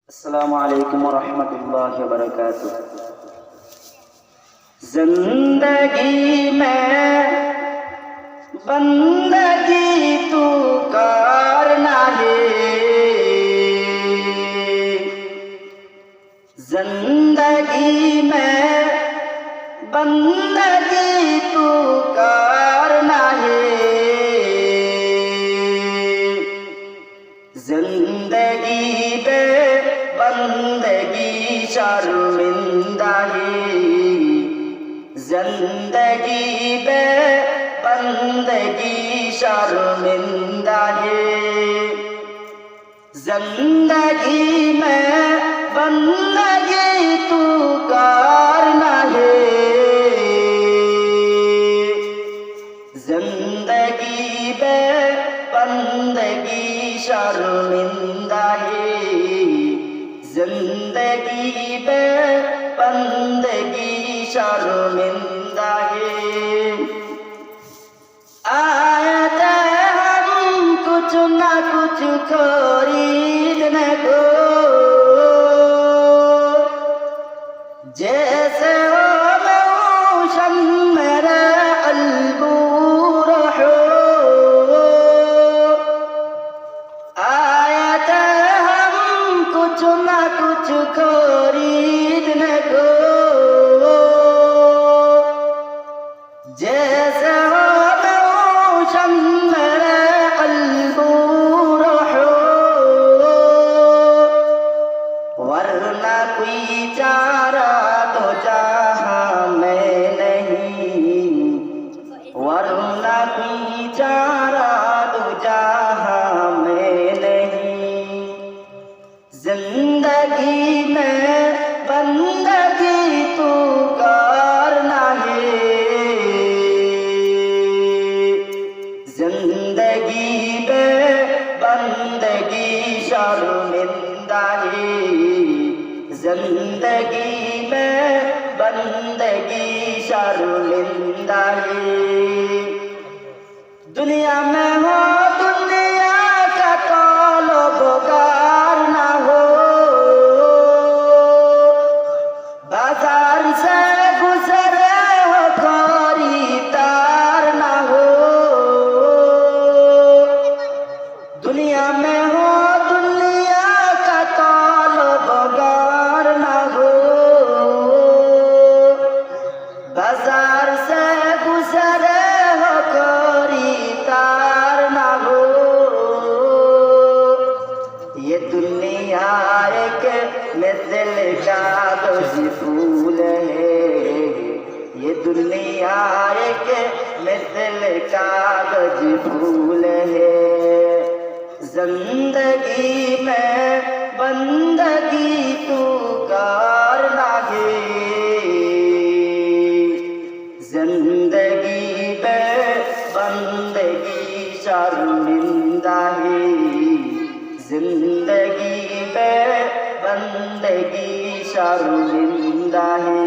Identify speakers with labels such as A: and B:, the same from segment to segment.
A: अस्सलामु अलैकुम वरहमतुल्लाहि वबरकातुह। जिंदगी में बंदगी तू करना है, जिंदगी में बंदगी तू करना है, जिंदगी पे बंदगी शर्मिंदा है, जिंदगी पे बंदगी शर्मिंदा है, जिंदगी में बंदगी तू करना है, जिंदगी पे बंदगी शर्मिंदा है, जिंदगी पे बंदगी शर्मिंदा है। आए थे हम कुछ ना कुछ खरीदने को, जैसे हो मौसम मेरे अलबूर हो। आए थे हम कुछ ना कुछ खरीदने को, जैसे हो मौसम मेरे अलबूर हो, वरना कोई चारा तो जहाँ में नहीं, वरना कोई चारा तो जहाँ में नहीं, जिंदगी में बंदगी तू करना है, जिंदगी पे बंदगी शर्मिंदा है, जिंदगी में बंदगी शर्मिंदा है। दुनिया में हो दुनिया का तौलो-बुकार ना हो, बाजार से गुजरे हो खरीदार ना हो, दुनिया में हो दुनिया का तौलो-बुकार ना हो, बाजार से गुजरे हो खरीदार ना हो। ये दुनिया एक मिसल कागज फूल है, ये दुनिया एक मिसल कागज फूल है, जिंदगी में बंदगी तू करना है, जिंदगी पे बंदगी शर्मिंदा है, जिंदगी पे बंदगी शर्मिंदा है।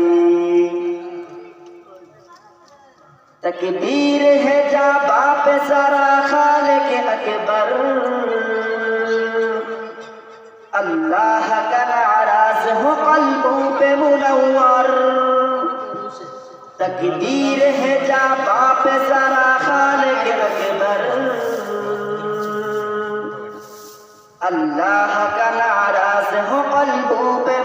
A: तकबीर है जा बाप सारा खालिक अकबर, अल्लाह का नाराज हो कल्बों पे मुनव्वर, तकबीर है जा बाप सारा खालिक अकबर, अल्लाह का नाराज हो कल्बों पे